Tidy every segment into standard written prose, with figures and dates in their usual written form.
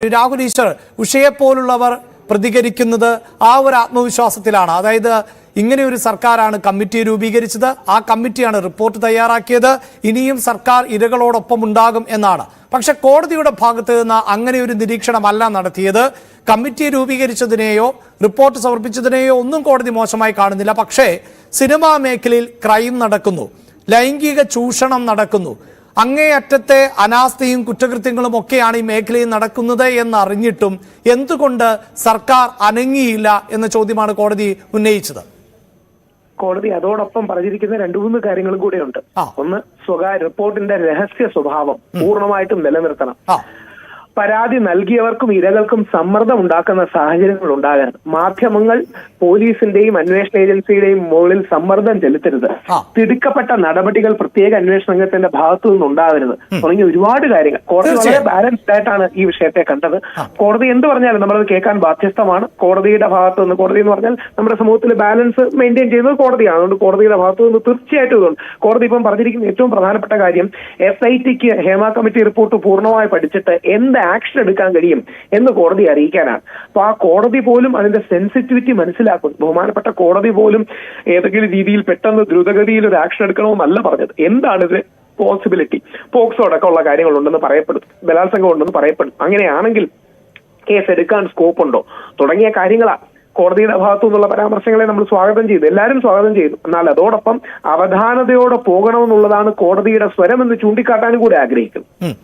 രാഹുൽ ഈശ്വർ ഉഷയെപ്പോലുള്ളവർ പ്രതികരിക്കുന്നത് ആ ഒരു ആത്മവിശ്വാസത്തിലാണ്. അതായത് ഇങ്ങനെ ഒരു സർക്കാരാണ് കമ്മിറ്റി രൂപീകരിച്ചത്, ആ കമ്മിറ്റിയാണ് റിപ്പോർട്ട് തയ്യാറാക്കിയത്, ഇനിയും സർക്കാർ ഇരകളോടൊപ്പം ഉണ്ടാകും എന്നാണ്. പക്ഷെ കോടതിയുടെ ഭാഗത്ത് നിന്ന് അങ്ങനെ ഒരു നിരീക്ഷണമല്ല നടത്തിയത്. കമ്മിറ്റി രൂപീകരിച്ചതിനെയോ റിപ്പോർട്ട് സമർപ്പിച്ചതിനെയോ ഒന്നും കോടതി മോശമായി കാണുന്നില്ല. പക്ഷേ സിനിമാ മേഖലയിൽ ക്രൈം നടക്കുന്നു, ലൈംഗിക ചൂഷണം നടക്കുന്നു, അങ്ങേയറ്റത്തെ അനാസ്ഥയും കുറ്റകൃത്യങ്ങളും ഒക്കെയാണ് ഈ മേഖലയിൽ നടക്കുന്നത് എന്നറിഞ്ഞിട്ടും എന്തുകൊണ്ട് സർക്കാർ അനങ്ങിയില്ല എന്ന ചോദ്യമാണ് കോടതി ഉന്നയിച്ചത്. കോടതി അതോടൊപ്പം പറഞ്ഞിരിക്കുന്ന 2-3 കാര്യങ്ങളും കൂടെയുണ്ട്. ഒന്ന്, സ്വകാര്യ റിപ്പോർട്ടിന്റെ രഹസ്യ സ്വഭാവം പൂർണ്ണമായിട്ടും നിലനിർത്തണം. പരാതി നൽകിയവർക്കും ഇരകൾക്കും സമ്മർദ്ദം ഉണ്ടാക്കുന്ന സാഹചര്യങ്ങൾ ഉണ്ടാകാൻ മാധ്യമങ്ങൾ പോലീസിന്റെയും അന്വേഷണ ഏജൻസിയുടെയും മുകളിൽ സമ്മർദ്ദം ചെലുത്തരുത്. തിടുക്കപ്പെട്ട നടപടികൾ പ്രത്യേക അന്വേഷണ സംഘത്തിന്റെ ഭാഗത്തു നിന്നുണ്ടാകരുത് തുടങ്ങിയ ഒരുപാട് കാര്യങ്ങൾ കോടതി വളരെ ബാലൻസ്ഡ് ആയിട്ടാണ് ഈ വിഷയത്തെ കണ്ടത്. കോടതി എന്ത് പറഞ്ഞാലും നമ്മളത് കേൾക്കാൻ ബാധ്യസ്ഥമാണ്. കോടതിയുടെ ഭാഗത്തു നിന്ന്, കോടതി എന്ന് പറഞ്ഞാൽ നമ്മുടെ സമൂഹത്തിൽ ബാലൻസ് മെയിൻറ്റെയിൻ ചെയ്യുന്നത് കോടതിയാണ്. അതുകൊണ്ട് കോടതിയുടെ ഭാഗത്തു നിന്ന് തീർച്ചയായിട്ടും ഇതുണ്ട്. കോടതി ഇപ്പം പറഞ്ഞിരിക്കുന്ന ഏറ്റവും പ്രധാനപ്പെട്ട കാര്യം SITക്ക് ഹേമ കമ്മിറ്റി റിപ്പോർട്ട് പൂർണ്ണമായി പഠിച്ചിട്ട് എന്ത് ആക്ഷൻ എടുക്കാൻ കഴിയും എന്ന് കോടതി അറിയിക്കാനാണ്. അപ്പൊ ആ കോടതി പോലും അതിന്റെ സെൻസിറ്റിവിറ്റി മനസ്സിലാക്കും. ബഹുമാനപ്പെട്ട കോടതി പോലും ഏതെങ്കിലും രീതിയിൽ പെട്ടെന്ന് ദ്രുതഗതിയിൽ ഒരു ആക്ഷൻ എടുക്കണമെന്നല്ല പറഞ്ഞത്. എന്താണിത് പോസിബിലിറ്റി, പോക്സോ അടക്കമുള്ള കാര്യങ്ങളുണ്ടെന്ന് പറയപ്പെടും, ബലാത്സംഗം ഉണ്ടെന്ന് പറയപ്പെടും. അങ്ങനെയാണെങ്കിൽ കേസ് എടുക്കാൻ സ്കോപ്പ് ഉണ്ടോ തുടങ്ങിയ കാര്യങ്ങളാണ്. കോടതിയുടെ ഭാഗത്തു നിന്നുള്ള പരാമർശങ്ങളെ നമ്മൾ സ്വാഗതം ചെയ്തു, എല്ലാവരും സ്വാഗതം ചെയ്തു. എന്നാൽ അതോടൊപ്പം അവധാനതയോടെ പോകണമെന്നുള്ളതാണ് കോടതിയുടെ സ്വരം എന്ന് ചൂണ്ടിക്കാട്ടാനും കൂടി ആഗ്രഹിക്കുന്നു.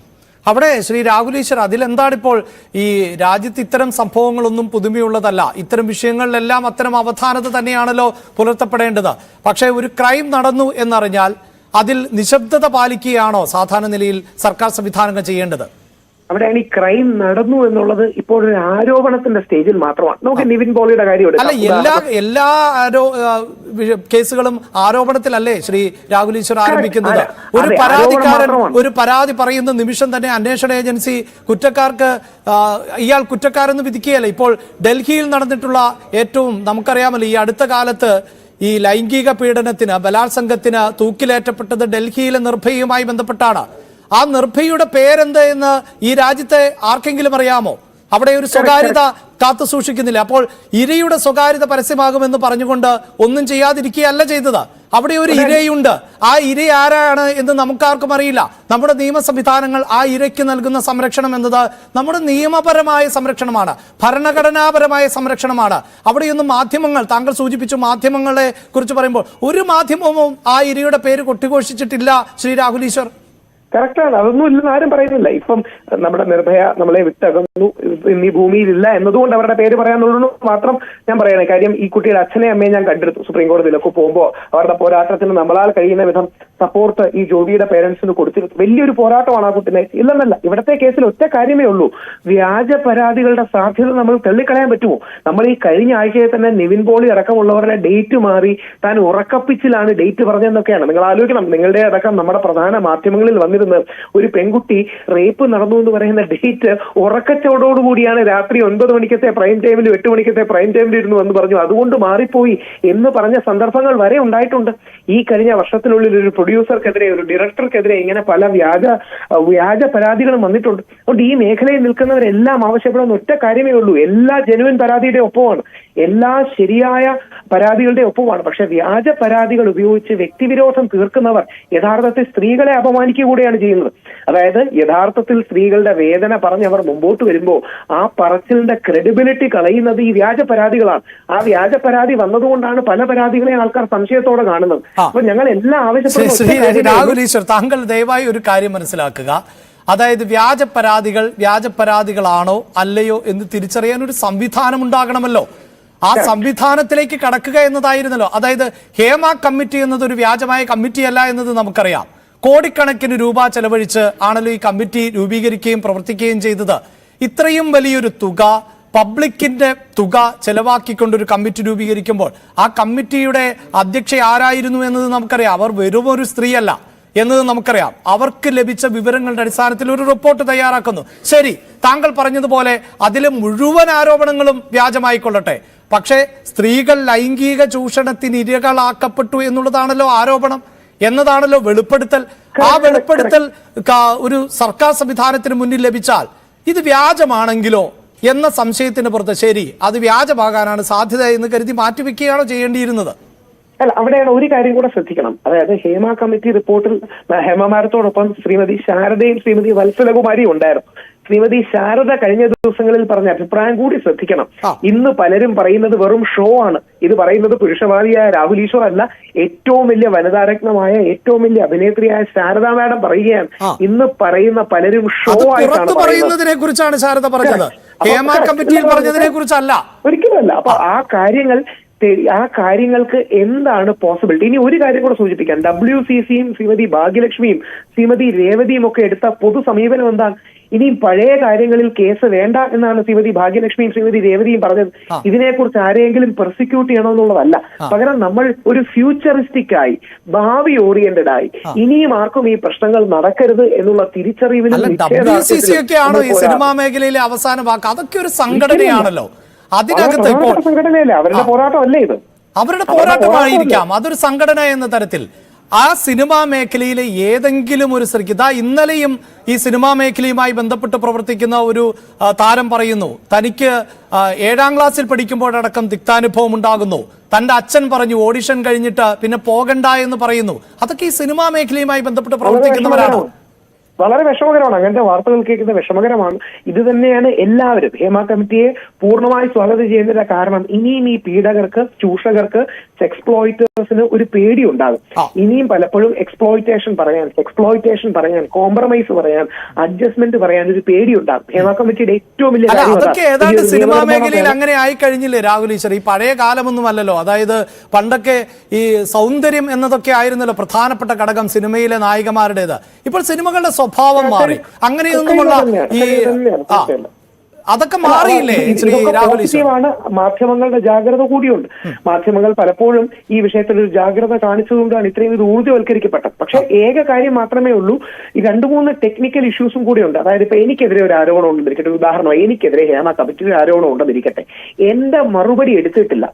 അവിടെ ശ്രീ രാഹുൽ ഈശ്വർ, അതിലെന്താണിപ്പോൾ ഈ രാജ്യത്ത് ഇത്തരം സംഭവങ്ങളൊന്നും പുതുമയുള്ളതല്ല. ഇത്തരം വിഷയങ്ങളിലെല്ലാം അത്തരം അവധാനത തന്നെയാണല്ലോ പുലർത്തപ്പെടേണ്ടത്. പക്ഷേ ഒരു ക്രൈം നടന്നു എന്നറിഞ്ഞാൽ അതിൽ നിശബ്ദത പാലിക്കുകയാണോ സാധാരണ നിലയിൽ സർക്കാർ സംവിധാനങ്ങൾ ചെയ്യേണ്ടത്? അവിടെയാണ് ഈ ക്രൈം നടന്നു എന്നുള്ളത് ഇപ്പോൾ ഒരു ആരോപണത്തിന്റെ സ്റ്റേജിൽ മാത്രമാണ്. നമുക്ക് നിവിൻ പോളിയുടെ കാര്യം അല്ല, എല്ലാ കേസുകളും ആരോപണത്തിലല്ലേ ശ്രീ രാഹുൽ ഈശ്വർ ആരംഭിക്കുന്നത്? ഒരു പരാതി പറയുന്ന നിമിഷം തന്നെ അന്വേഷണ ഏജൻസി കുറ്റക്കാർക്ക് ഇയാൾ കുറ്റക്കാരെന്ന് വിധിക്കുകയല്ലേ. ഇപ്പോൾ ഡൽഹിയിൽ നടന്നിട്ടുള്ള ഏറ്റവും നമുക്കറിയാമല്ലോ, ഈ അടുത്ത കാലത്ത് ഈ ലൈംഗിക പീഡനത്തിന്, ബലാത്സംഗത്തിന് തൂക്കിലേറ്റപ്പെട്ടത് ഡൽഹിയിലെ നിർഭയയുമായി ബന്ധപ്പെട്ടാണ്. ആ നിർഭയയുടെ പേരെന്ത് എന്ന് ഈ രാജ്യത്തെ ആർക്കെങ്കിലും അറിയാമോ? അവിടെ ഒരു സ്വകാര്യത കാത്തു സൂക്ഷിക്കുന്നില്ല. അപ്പോൾ ഇരയുടെ സ്വകാര്യത പരസ്യമാകുമെന്ന് പറഞ്ഞുകൊണ്ട് ഒന്നും ചെയ്യാതിരിക്കുകയല്ല ചെയ്തത്. അവിടെ ഒരു ഇരയുണ്ട്. ആ ഇര ആരാണ് എന്ന് നമുക്കാർക്കും അറിയില്ല. നമ്മുടെ നിയമ സംവിധാനങ്ങൾ ആ ഇരയ്ക്ക് നൽകുന്ന സംരക്ഷണം എന്നത് നമ്മുടെ നിയമപരമായ സംരക്ഷണമാണ്, ഭരണഘടനാപരമായ സംരക്ഷണമാണ്. അവിടെയൊന്നും മാധ്യമങ്ങൾ, താങ്കൾ സൂചിപ്പിച്ചു മാധ്യമങ്ങളെ കുറിച്ച് പറയുമ്പോൾ, ഒരു മാധ്യമവും ആ ഇരയുടെ പേര് കൊട്ടിഘോഷിച്ചിട്ടില്ല ശ്രീ രാഹുൽ ഈശ്വർ. കറക്റ്റാണ്, അതൊന്നും ഇല്ലെന്ന് ആരും പറയുന്നില്ല. ഇപ്പം നമ്മുടെ നിർഭയ നമ്മളെ വിട്ടകന്നു, ഇന്നീ ഭൂമിയിലില്ല എന്നതുകൊണ്ട് അവരുടെ പേര് പറയാനുള്ളൂ മാത്രം ഞാൻ പറയണേ. കാര്യം ഈ കുട്ടിയുടെ അച്ഛനെ അമ്മയെ ഞാൻ കണ്ടെടുത്തു സുപ്രീം കോടതിയിലൊക്കെ പോകുമ്പോൾ. അവരുടെ പോരാട്ടത്തിന് നമ്മളാൽ കഴിയുന്ന വിധം സപ്പോർട്ട് ഈ ജോബിയുടെ പേരൻസിന് കൊടുത്തിരുന്നു. വലിയൊരു പോരാട്ടമാണ് ആ കുട്ടിനെ. ഇല്ലെന്നല്ല, ഇവിടത്തെ കേസിൽ ഒറ്റ കാര്യമേ ഉള്ളൂ, വ്യാജ പരാതികളുടെ സാധ്യത നമ്മൾ തള്ളിക്കളയാൻ പറ്റുമോ? നമ്മൾ ഈ കഴിഞ്ഞ ആഴ്ചയിൽ തന്നെ നിവിൻ പോളി അടക്കമുള്ളവരുടെ ഡേറ്റ് മാറി താൻ ഉറക്കപ്പിച്ചിലാണ് ഡേറ്റ് പറഞ്ഞതെന്നൊക്കെയാണ്. നിങ്ങൾ ആലോചിക്കണം, നിങ്ങളുടെ അടക്കം നമ്മുടെ പ്രധാന മാധ്യമങ്ങളിൽ വന്നിരുന്നത് ഒരു പെൺകുട്ടി റേപ്പ് നടന്നു എന്ന് പറയുന്ന ഡേറ്റ് ഉറക്കച്ചോടോടുകൂടിയാണ് രാത്രി 9 മണിക്കത്തെ പ്രൈം ടൈമിൽ 8 മണിക്കത്തെ പ്രൈം ടൈമിൽ ഇരുന്നു എന്ന് പറഞ്ഞു. അതുകൊണ്ട് മാറിപ്പോയി എന്ന് പറഞ്ഞ സന്ദർഭങ്ങൾ വരെ ഉണ്ടായിട്ടുണ്ട്. ഈ കഴിഞ്ഞ വർഷത്തിനുള്ളിൽ ഒരു പ്രൊഡ്യൂസർക്കെതിരെ, ഒരു ഡയറക്ടർക്കെതിരെ ഇങ്ങനെ പല വ്യാജ പരാതികളും വന്നിട്ടുണ്ട്. അതുകൊണ്ട് ഈ മേഖലയിൽ നിൽക്കുന്നവരെല്ലാം ആവശ്യപ്പെടുന്ന ഒറ്റ കാര്യമേ ഉള്ളൂ, എല്ലാ ജെനുവിൻ പരാതിയുടെ ഒപ്പമാണ്, എല്ലാ ശരിയായ പരാതികളുടെ ഒപ്പമാണ്. പക്ഷെ വ്യാജ പരാതികൾ ഉപയോഗിച്ച് വ്യക്തിവിരോധം തീർക്കുന്നവർ യഥാർത്ഥത്തിൽ സ്ത്രീകളെ അപമാനിക്കുക കൂടെയാണ് ചെയ്യുന്നത്. അതായത് യഥാർത്ഥത്തിൽ സ്ത്രീകളുടെ വേദന പറഞ്ഞവർ മുമ്പോട്ട് വരുമ്പോൾ ആ പറച്ചിലിന്റെ ക്രെഡിബിലിറ്റി കളയുന്നത് ഈ വ്യാജ പരാതികളാണ്. ആ വ്യാജ പരാതി വന്നതുകൊണ്ടാണ് പല പരാതികളെ ആൾക്കാർ സംശയത്തോടെ കാണുന്നത്. അപ്പൊ ഞങ്ങൾ എല്ലാം ആവശ്യപ്പെടുന്നു. താങ്കൾ ദയവായി ഒരു കാര്യം മനസ്സിലാക്കുക. അതായത് വ്യാജ പരാതികളാണോ അല്ലയോ എന്ന് തിരിച്ചറിയാൻ ഒരു സംവിധാനം ഉണ്ടാകണമല്ലോ. ആ സംവിധാനത്തിലേക്ക് കടക്കുക എന്നതായിരുന്നല്ലോ. അതായത് ഹേമ കമ്മിറ്റി എന്നത് ഒരു വ്യാജമായ കമ്മിറ്റിയല്ല എന്നത് നമുക്കറിയാം. കോടിക്കണക്കിന് രൂപ ചെലവഴിച്ച് ആണല്ലോ ഈ കമ്മിറ്റി രൂപീകരിക്കുകയും പ്രവർത്തിക്കുകയും ചെയ്തത്. ഇത്രയും വലിയൊരു തുക, പബ്ലിക്കിന്റെ തുക ചെലവാക്കിക്കൊണ്ടൊരു കമ്മിറ്റി രൂപീകരിക്കുമ്പോൾ ആ കമ്മിറ്റിയുടെ അധ്യക്ഷ ആരായിരുന്നു എന്നത് നമുക്കറിയാം. അവർ വെറും ഒരു സ്ത്രീയല്ല എന്നത് നമുക്കറിയാം. അവർക്ക് ലഭിച്ച വിവരങ്ങളുടെ അടിസ്ഥാനത്തിൽ ഒരു റിപ്പോർട്ട് തയ്യാറാക്കുന്നു. ശരി, താങ്കൾ പറഞ്ഞതുപോലെ അതിലെ മുഴുവൻ ആരോപണങ്ങളും വ്യാജമായിക്കൊള്ളട്ടെ. പക്ഷേ സ്ത്രീകൾ ലൈംഗിക ചൂഷണത്തിന് ഇരകളാക്കപ്പെട്ടു എന്നുള്ളതാണല്ലോ ആരോപണം. എന്നതാണല്ലോ വെളിപ്പെടുത്തൽ. ആ വെളിപ്പെടുത്തൽ ഒരു സർക്കാർ സംവിധാനത്തിന് മുന്നിൽ ലഭിച്ചാൽ ഇത് വ്യാജമാണെങ്കിലോ എന്ന സംശയത്തിന് പുറത്ത് ശരി അത് വ്യാജമാകാനാണ് സാധ്യത എന്ന് കരുതി മാറ്റിവെക്കുകയാണോ ചെയ്യേണ്ടിയിരുന്നത്? അല്ല, അവിടെയാണ് ഒരു കാര്യം കൂടെ ശ്രദ്ധിക്കണം. അതായത് ഹേമ കമ്മിറ്റി റിപ്പോർട്ടിൽ ഹേമമാരത്തോടൊപ്പം ശ്രീമതി ശാരദയും ശ്രീമതി വത്സലകുമാരിയും ഉണ്ടായിരുന്നു. ശ്രീമതി ശാരദ കഴിഞ്ഞ ദിവസങ്ങളിൽ പറഞ്ഞ അഭിപ്രായം കൂടി ശ്രദ്ധിക്കണം. ഇന്ന് പലരും പറയുന്നത് വെറും ഷോ ആണ്. ഇത് പറയുന്നത് പുരുഷവാദിയായ രാഹുൽ ഈശ്വർ അല്ല, ഏറ്റവും വലിയ വനിതാരത്നമായ ഏറ്റവും വലിയ അഭിനേത്രിയായ ശാരദ മാഡം പറയുകയാണ്. ഇന്ന് പറയുന്ന പലരും ഷോ ആയിട്ടാണ് പറയുന്നതിനെ കുറിച്ചാണ് ശാരദ പറഞ്ഞത്, ഹേമ കമ്മിറ്റിയിൽ പറഞ്ഞതിനെ കുറിച്ചല്ല. ഒരിക്കലുമല്ല. അപ്പൊ ആ കാര്യങ്ങൾക്ക് എന്താണ് പോസിബിലിറ്റി? ഇനി ഒരു കാര്യം കൂടെ സൂചിപ്പിക്കാം. WCCയും ശ്രീമതി ഭാഗ്യലക്ഷ്മിയും ശ്രീമതി രേവതിയും ഒക്കെ എടുത്ത പൊതു സമീപനം എന്താണ്? ഇനിയും പഴയ കാര്യങ്ങളിൽ കേസ് വേണ്ട എന്നാണ് ശ്രീമതി ഭാഗ്യലക്ഷ്മിയും ശ്രീമതി രേവതിയും പറഞ്ഞത്. ഇതിനെക്കുറിച്ച് ആരെങ്കിലും പ്രോസിക്യൂട്ട് ചെയ്യണമെന്നുള്ളതല്ല. പകരം നമ്മൾ ഒരു ഫ്യൂച്ചറിസ്റ്റിക് ആയി, ഭാവി ഓറിയന്റഡ് ആയി, ഇനിയും ആർക്കും ഈ പ്രശ്നങ്ങൾ നടക്കരുത് എന്നുള്ള തിരിച്ചറിവിലും WCCയൊക്കെയാണോ ഈ സിനിമാ മേഖലയിലെ അവസാന വാക്ക്? അതൊക്കെ ഒരു സംഘടനയാണല്ലോ. അതിനകത്ത് ഇപ്പോൾ സംഘടനയല്ലേ, അവരുടെ പോരാട്ടമല്ലേ ഇത്? അവരുടെ പോരാട്ടമായിരിക്കാം, അതൊരു സംഘടന എന്ന തരത്തിൽ. ആ സിനിമാ മേഖലയിലെ ഏതെങ്കിലും ഒരു സ്ഥലത്ത് ഇന്നലെയും ഈ സിനിമാ മേഖലയുമായി ബന്ധപ്പെട്ട് പ്രവർത്തിക്കുന്ന ഒരു താരം പറയുന്നു, തനിക്ക് 7ാം ക്ലാസ്സിൽ പഠിക്കുമ്പോഴടക്കം തിക്താനുഭവം ഉണ്ടാകുന്നു. തന്റെ അച്ഛൻ പറഞ്ഞു ഓഡിഷൻ കഴിഞ്ഞിട്ട് പിന്നെ പോകണ്ട എന്ന് പറയുന്നു. അതൊക്കെ ഈ സിനിമാ മേഖലയുമായി ബന്ധപ്പെട്ട് പ്രവർത്തിക്കുന്നവരാണോ? വളരെ വിഷമകരമാണ്. അങ്ങനത്തെ വാർത്തകൾ കേൾക്കുന്നത് വിഷമകരമാണ്. ഇത് തന്നെയാണ് എല്ലാവരും ഹേമ കമ്മിറ്റിയെ പൂർണ്ണമായി സ്വാഗതം ചെയ്യുന്നതിന്റെ കാരണം. ഇനിയും ഈ പീഡകർക്ക്, ചൂഷകർക്ക്, എക്സ്പ്ലോയിറ്റേഴ്സിന് ഒരു പേടി ഉണ്ടാകും. ഇനിയും പലപ്പോഴും എക്സ്പ്ലോയിറ്റേഷൻ പറയാൻ, കോംപ്രമൈസ് പറയാൻ, അഡ്ജസ്റ്റ്മെന്റ് പറയാൻ ഒരു പേടി ഉണ്ടാകും. ഹേമ കമ്മിറ്റിയുടെ ഏറ്റവും വലിയ അതൊക്കെ ഏതാണ്ട് സിനിമാ മേഖലയിൽ അങ്ങനെ ആയി കഴിഞ്ഞില്ലേ രാഹുൽ ഈശ്വർ? ഈ പഴയ കാലമൊന്നും അല്ലല്ലോ. അതായത് പണ്ടൊക്കെ ഈ സൗന്ദര്യം എന്നതൊക്കെ ആയിരുന്നല്ലോ പ്രധാനപ്പെട്ട ഘടകം സിനിമയിലെ നായികമാരുടേത്. ഇപ്പോൾ സിനിമകളുടെ സ്വഭാവം മാറി. അങ്ങനെയൊന്നുമുള്ള ഈ അതൊക്കെ മാറിയില്ലേ രാഹുൽ ഈശ്വർ? മാധ്യമങ്ങളുടെ ജാഗ്രത കൂടിയുണ്ട്. മാധ്യമങ്ങൾ പലപ്പോഴും ഈ വിഷയത്തിൽ ഒരു ജാഗ്രത കാണിച്ചതുകൊണ്ടാണ് ഇത്രയും ഇത് ഊർജ്ജവൽക്കരിക്കപ്പെട്ടത്. പക്ഷെ ഏക കാര്യം മാത്രമേ ഉള്ളൂ, ഈ 2-3 ടെക്നിക്കൽ ഇഷ്യൂസും കൂടിയുണ്ട്. അതായത് ഇപ്പൊ എനിക്കെതിരെ ഒരു ആരോപണം ഉണ്ടെന്നിരിക്കട്ടെ, ഉദാഹരണം എനിക്കെതിരെ ഹേമ കമ്മിറ്റിയുടെ ആരോപണം ഉണ്ടെന്നിരിക്കട്ടെ, എന്റെ മറുപടി എടുത്തിട്ടില്ല.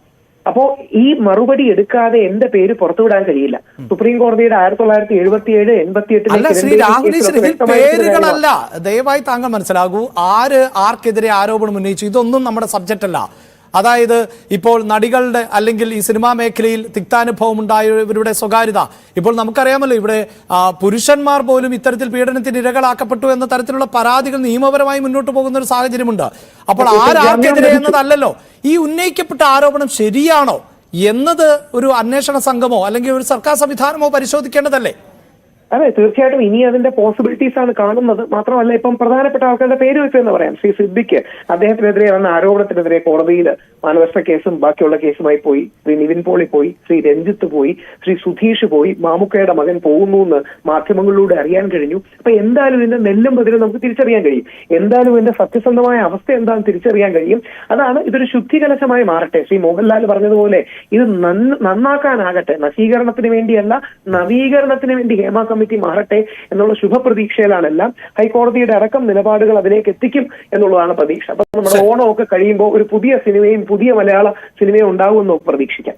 അപ്പോ ഈ മറുപടി എടുക്കാതെ എന്റെ പേര് പുറത്തുവിടാൻ കഴിയില്ല. സുപ്രീം കോടതിയുടെ 1977, 88 പേരുകളല്ല, ദയവായി താങ്കൾ മനസ്സിലാകൂ. ആർക്കെതിരെ ആരോപണം ഉന്നയിച്ചു ഇതൊന്നും നമ്മുടെ സബ്ജക്റ്റ് അല്ല. അതായത് ഇപ്പോൾ നടികളുടെ അല്ലെങ്കിൽ ഈ സിനിമാ മേഖലയിൽ തിക്താനുഭവം ഉണ്ടായവരുടെ സ്വകാര്യത ഇപ്പോൾ നമുക്കറിയാമല്ലോ. ഇവിടെ പുരുഷന്മാർ പോലും ഇത്തരത്തിൽ പീഡനത്തിന് ഇരകളാക്കപ്പെട്ടു എന്ന തരത്തിലുള്ള പരാതികൾ നിയമപരമായി മുന്നോട്ട് പോകുന്ന ഒരു സാഹചര്യമുണ്ട്. അപ്പോൾ ആർക്കെതിരെ എന്നതല്ലല്ലോ, ഈ ഉന്നയിക്കപ്പെട്ട ആരോപണം ശരിയാണോ എന്നത് ഒരു അന്വേഷണ സംഘമോ അല്ലെങ്കിൽ ഒരു സർക്കാർ സംവിധാനമോ പരിശോധിക്കേണ്ടതല്ലേ? അതെ, തീർച്ചയായിട്ടും ഇനി അതിന്റെ പോസിബിലിറ്റീസ് ആണ് കാണുന്നത്. മാത്രമല്ല, ഇപ്പം പ്രധാനപ്പെട്ട ആൾക്കാരുടെ പേര് വെച്ചെന്ന് പറയാം. ശ്രീ സിദ്ദിഖ്, അദ്ദേഹത്തിനെതിരെ വന്ന ആരോപണത്തിനെതിരെ കോടതിയിൽ മാനനഷ്ട കേസും ബാക്കിയുള്ള കേസുമായി പോയി. ശ്രീ നിവിൻ പോളി പോയി, ശ്രീ രഞ്ജിത്ത് പോയി, ശ്രീ സുധീഷ് പോയി, മാമുക്കയുടെ മകൻ പോകുന്നു എന്ന് മാധ്യമങ്ങളിലൂടെ അറിയാൻ കഴിഞ്ഞു. അപ്പൊ എന്തായാലും ഇതിന്റെ നെല്ലും പതിരും നമുക്ക് തിരിച്ചറിയാൻ കഴിയും. എന്തായാലും ഇതിന്റെ സത്യസന്ധമായ അവസ്ഥ എന്താണെന്ന് തിരിച്ചറിയാൻ കഴിയും. അതാണ് ഇതൊരു ശുദ്ധികലശമായി മാറട്ടെ. ശ്രീ മോഹൻലാൽ പറഞ്ഞതുപോലെ ഇത് നന്നാക്കാനാകട്ടെ, നശീകരണത്തിന് വേണ്ടിയല്ല നവീകരണത്തിന് വേണ്ടി ഹേമ കമ്മിറ്റി മാറട്ടെ എന്നുള്ള ശുഭപ്രതീക്ഷയിലാണ് എല്ലാം. ഹൈക്കോടതിയുടെ അടക്കം നിലപാടുകൾ അതിലേക്ക് എത്തിക്കും എന്നുള്ളതാണ് പ്രതീക്ഷ. അപ്പൊ നമ്മുടെ ഓണമൊക്കെ കഴിയുമ്പോൾ ഒരു പുതിയ സിനിമയും പുതിയ മലയാള സിനിമയും ഉണ്ടാകുമെന്ന് പ്രതീക്ഷിക്കാം.